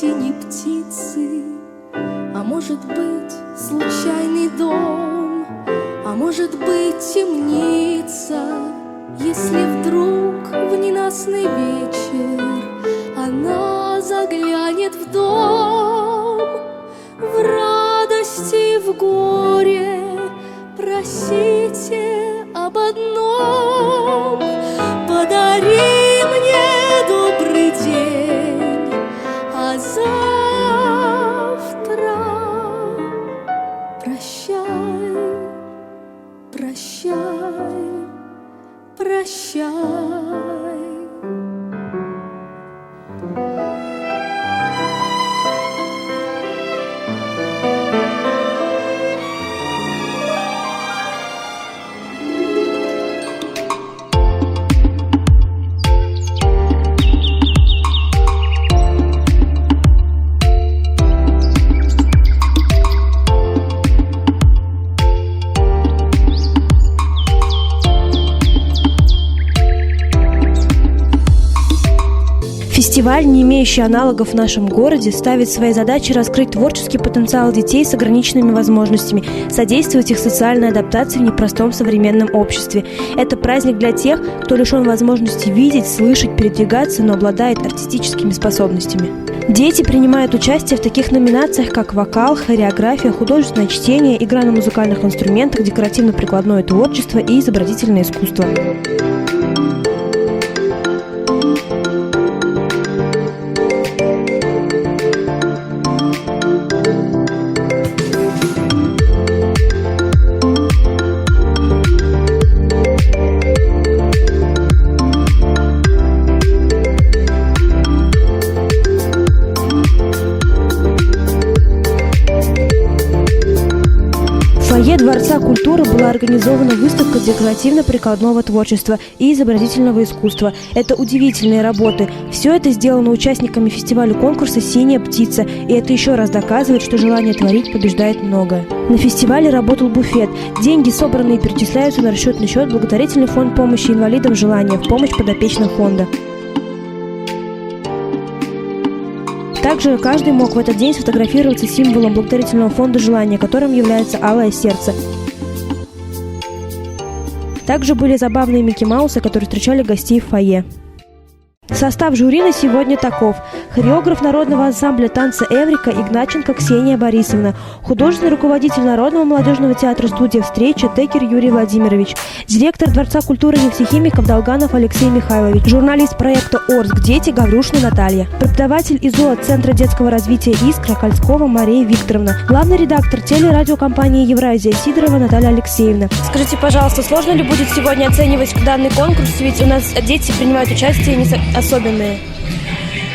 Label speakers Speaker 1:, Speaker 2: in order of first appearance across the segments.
Speaker 1: осени птицы, а может быть случайный дом, а может быть темница. Если вдруг в ненастный вечер она заглянет в дом, в радости, в горе просите об одном: подари мне добрый день, а завтра прощай, прощай, прощай.
Speaker 2: Фестиваль, не имеющий аналогов в нашем городе, ставит своей задачей раскрыть творческий потенциал детей с ограниченными возможностями, содействовать их социальной адаптации в непростом современном обществе. Это праздник для тех, кто лишен возможности видеть, слышать, передвигаться, но обладает артистическими способностями. Дети принимают участие в таких номинациях, как вокал, хореография, художественное чтение, игра на музыкальных инструментах, декоративно-прикладное творчество и изобразительное искусство. В фойе Дворца культуры была организована выставка декоративно-прикладного творчества и изобразительного искусства. Это удивительные работы. Все это сделано участниками фестиваля-конкурса «Синяя птица», и это еще раз доказывает, что желание творить побеждает многое. На фестивале работал буфет. Деньги, собранные, перечисляются на расчетный счет благотворительный фонд помощи инвалидам «Желание» в помощь подопечным фонда. Также каждый мог в этот день сфотографироваться с символом благотворительного фонда «Желание», которым является алое сердце. Также были забавные Микки Маусы, которые встречали гостей в фойе. Состав жюри на сегодня таков: хореограф народного ансамбля танца «Эврика» Игначенко Ксения Борисовна, художественный руководитель Народного молодежного театра «Студия встречи» Текер Юрий Владимирович, директор Дворца культуры нефтехимиков Долганов Алексей Михайлович, журналист проекта «Орск. Дети» Гаврюшина Наталья, преподаватель ИЗО Центра детского развития «Искра» Кольцкова Мария Викторовна, главный редактор телерадиокомпании «Евразия» Сидорова Наталья Алексеевна. Скажите, пожалуйста, сложно ли будет сегодня оценивать данный конкурс, ведь у нас дети принимают участие не особенные?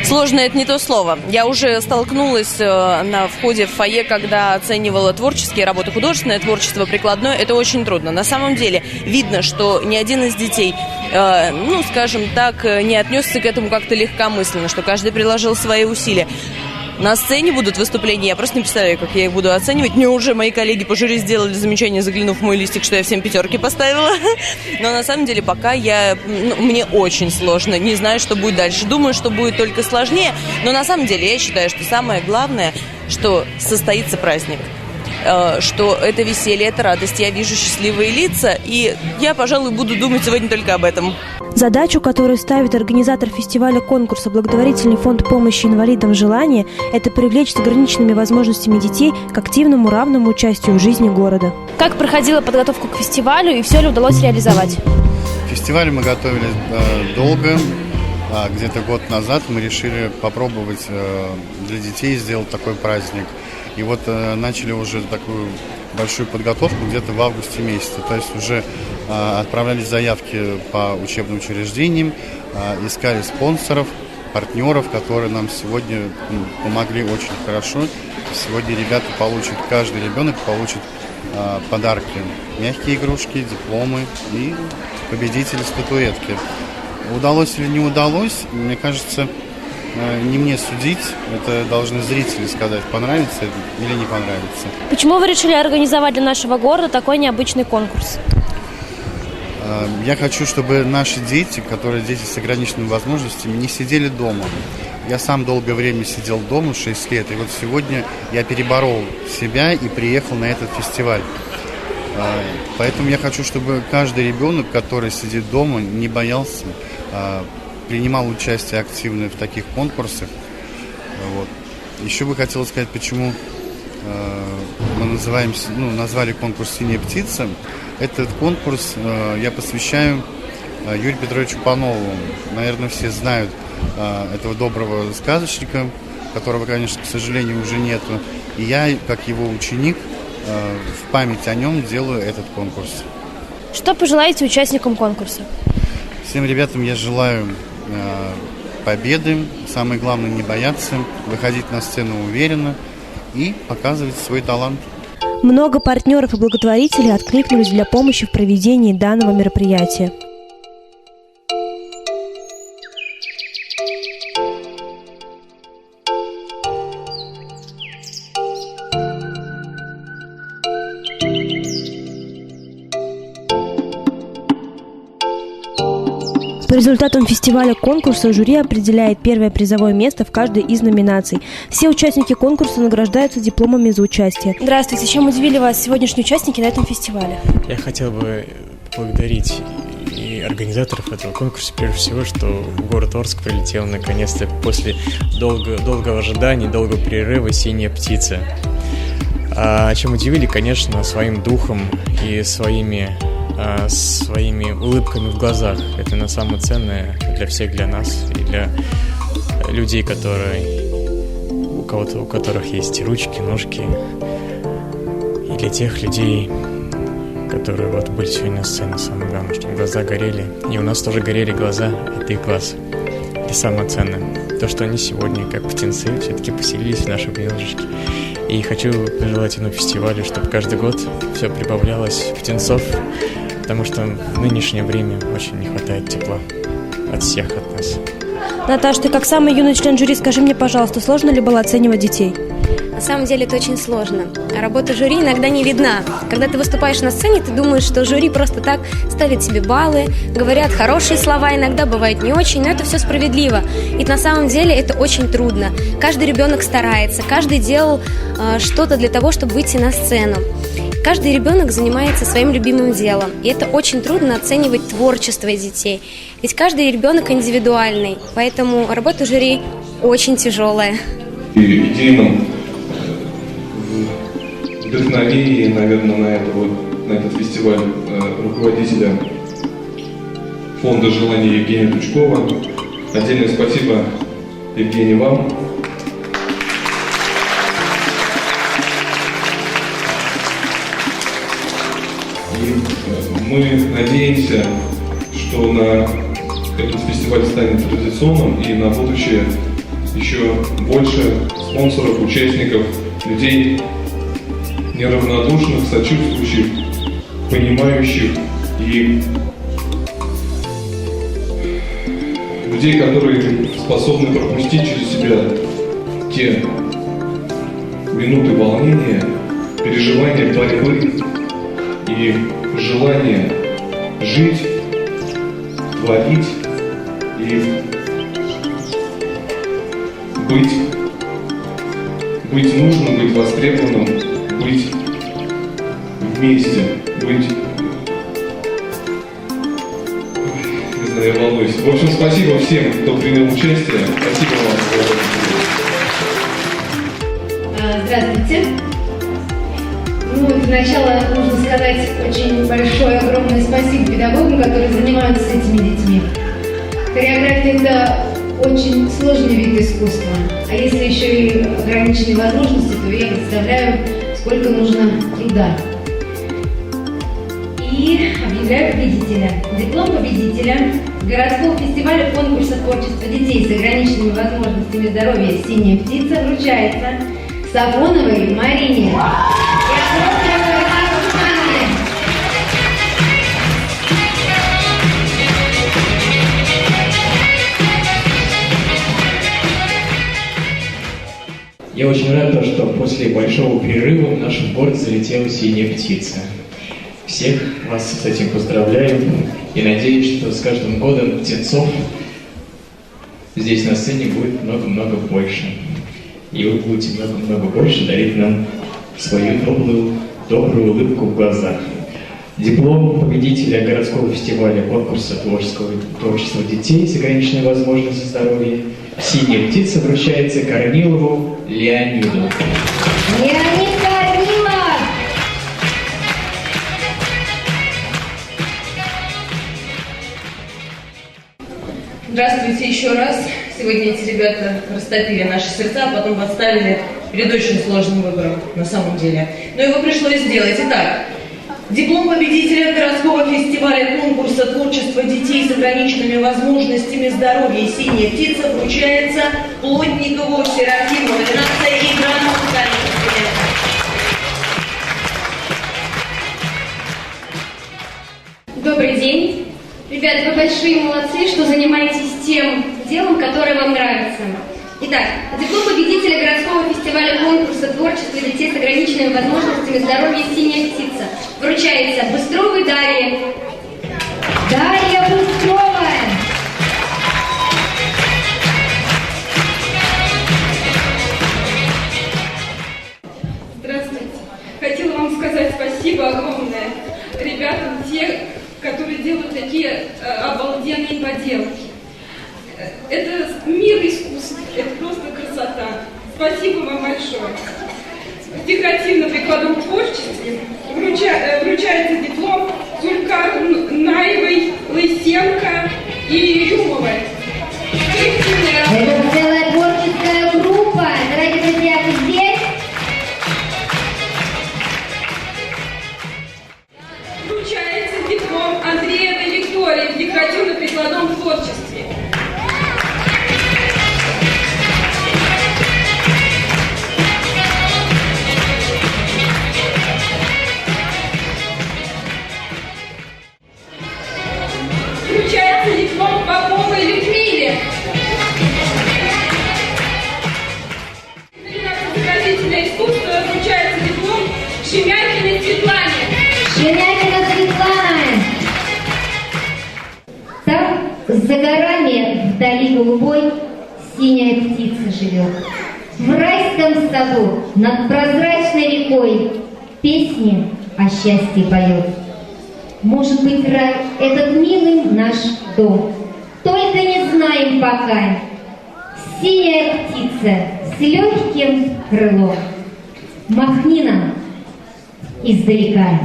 Speaker 3: Сложно — это не то слово. Я уже столкнулась на входе в фойе, когда оценивала творческие работы, художественное творчество, прикладное. Это очень трудно. На самом деле видно, что ни один из детей, скажем так, не отнесся к этому как-то легкомысленно, что каждый приложил свои усилия. На сцене будут выступления, я просто не представляю, как я их буду оценивать. Мне уже мои коллеги по жюри сделали замечание, заглянув в мой листик, что я всем 5 поставила. Но на самом деле пока мне очень сложно. Не знаю, что будет дальше. Думаю, что будет только сложнее. Но на самом деле я считаю, что самое главное, что состоится праздник. Что это веселье, это радость. Я вижу счастливые лица, и я, пожалуй, буду думать сегодня только об этом.
Speaker 2: Задачу, которую ставит организатор фестиваля-конкурса благотворительный фонд помощи инвалидам «Желание», это привлечь с ограниченными возможностями детей к активному, равному участию в жизни города. Как проходила подготовка к фестивалю и все ли удалось реализовать?
Speaker 4: К фестивалю мы готовились долго. Где-то год назад мы решили попробовать для детей сделать такой праздник. И вот начали уже такую большую подготовку где-то в августе месяце. То есть уже отправлялись заявки по учебным учреждениям, искали спонсоров, партнеров, которые нам сегодня помогли очень хорошо. Сегодня каждый ребенок получит подарки, мягкие игрушки, дипломы и победители статуэтки. Удалось или не удалось, мне кажется, не мне судить, это должны зрители сказать, понравится или не понравится.
Speaker 2: Почему вы решили организовать для нашего города такой необычный конкурс?
Speaker 4: Я хочу, чтобы наши дети, которые дети с ограниченными возможностями, не сидели дома. Я сам долгое время сидел дома, 6 лет, и вот сегодня я переборол себя и приехал на этот фестиваль. Поэтому я хочу, чтобы каждый ребенок, который сидит дома, не боялся, принимал участие активно в таких конкурсах. Вот. Еще бы хотел сказать, почему мы назвали конкурс «Синяя птица». Этот конкурс я посвящаю Юрию Петровичу Панову. Наверное, все знают этого доброго сказочника, которого, конечно, к сожалению, уже нету. И я, как его ученик, в память о нем делаю этот конкурс.
Speaker 2: Что пожелаете участникам конкурса?
Speaker 4: Всем ребятам я желаю победы. Самое главное, не бояться, выходить на сцену уверенно и показывать свой талант.
Speaker 2: Много партнеров и благотворителей откликнулись для помощи в проведении данного мероприятия. По результатам фестиваля-конкурса жюри определяет первое призовое место в каждой из номинаций. Все участники конкурса награждаются дипломами за участие. Здравствуйте, чем удивили вас сегодняшние участники на этом фестивале?
Speaker 5: Я хотел бы поблагодарить и организаторов этого конкурса, прежде всего, что в город Орск прилетела наконец-то после долгого ожидания, долгого перерыва «Синяя птица». А чем удивили, конечно, своим духом и своими улыбками в глазах. Это на самое ценное для всех, для нас и для людей, у которых есть ручки, ножки, и для тех людей, которые были сегодня на сцене. Самое главное, чтобы глаза горели, и у нас тоже горели глаза от их глаз. Это самое ценное. То, что они сегодня, как птенцы, все-таки поселились в нашем гнездышке. И хочу пожелать этому фестивалю, чтобы каждый год все прибавлялось птенцов, потому что в нынешнее время очень не хватает тепла от всех, от нас.
Speaker 2: Наташа, ты как самый юный член жюри, скажи мне, пожалуйста, сложно ли было оценивать детей?
Speaker 6: На самом деле это очень сложно. Работа жюри иногда не видна. Когда ты выступаешь на сцене, ты думаешь, что жюри просто так ставит тебе баллы, говорят хорошие слова, иногда бывает не очень, но это все справедливо. И на самом деле это очень трудно. Каждый ребенок старается, каждый делал что-то для того, чтобы выйти на сцену. Каждый ребенок занимается своим любимым делом, и это очень трудно оценивать творчество детей. Ведь каждый ребенок индивидуальный, поэтому работа жюри очень тяжелая.
Speaker 7: Идейном вдохновении, наверное, на этот фестиваль руководителя фонда «Желание» Евгения Тучкова. Отдельное спасибо, Евгений, вам. И мы надеемся, что этот фестиваль станет традиционным, и на будущее еще больше спонсоров, участников, людей неравнодушных, сочувствующих, понимающих и людей, которые способны пропустить через себя те минуты волнения, переживания, борьбы и желание жить, творить и быть нужным, быть востребованным, быть вместе, быть... Не знаю, я волнуюсь. В общем, спасибо всем, кто принял участие. Спасибо вам.
Speaker 8: Здравствуйте. Для начала нужно сказать очень большое, огромное спасибо педагогам, которые занимаются с этими детьми. Хореография – это очень сложный вид искусства. А если еще и ограниченные возможности, то я представляю, сколько нужно труда. И объявляю победителя. Диплом победителя городского фестиваля конкурса творчества детей с ограниченными возможностями здоровья «Синяя птица» вручается Сафоновой Марине.
Speaker 5: Я очень рад, что после большого перерыва в наш город залетела «Синяя птица». Всех вас с этим поздравляю и надеюсь, что с каждым годом птенцов
Speaker 9: здесь на сцене будет много-много больше. И вы будете много-много больше дарить нам свою добрую улыбку в глазах. Диплом победителя городского фестиваля конкурса творчества детей с ограниченной возможностью здоровья «Синяя птица» вручается Корнилову Леониду.
Speaker 8: Леонид Корнилов!
Speaker 3: Здравствуйте еще раз. Сегодня эти ребята растопили наши сердца, а потом подставили перед очень сложным выбором, на самом деле. Но его пришлось сделать. Итак, диплом победителя городского фестиваля конкурса творчества детей с ограниченными возможностями здоровья «Синяя птица» вручается Плотникову Серафиму, номинация «Игра на музыкальных инструментах».
Speaker 6: Добрый день. Ребят, вы большие молодцы, что занимаетесь тем делом, которое вам нравится. Итак, диплом победителя городского фестиваля конкурса творчества детей с ограниченными возможностями здоровья «Синяя птица» вручается Быстровой Дарье.
Speaker 8: Дарья Быстрова!
Speaker 10: Здравствуйте. Хотела вам сказать спасибо огромное ребятам, те, которые делают такие обалденные поделки. Это мир искусств, это просто красота. Спасибо вам большое. В декоративно-прикладном творчестве вручается диплом Зулькар Наевой, Лысенко и Юмовой.
Speaker 8: Это целая творческая группа. Дорогие друзья, вы здесь?
Speaker 10: Вручается диплом Андреевой Виктории в декоративно-прикладном творчестве. Вручается диплом Поповой Людмиле. Изобразительное искусство вручается диплом Шемякиной Светлане.
Speaker 8: Шемякина Светлана! Там, за горами, вдали голубой, синяя птица живет. В райском саду, над прозрачной рекой, песни о счастье поет. Может быть, рай — этот милый наш дом. Только не знаем пока. Синяя птица с легким крылом. Махни нам издалека.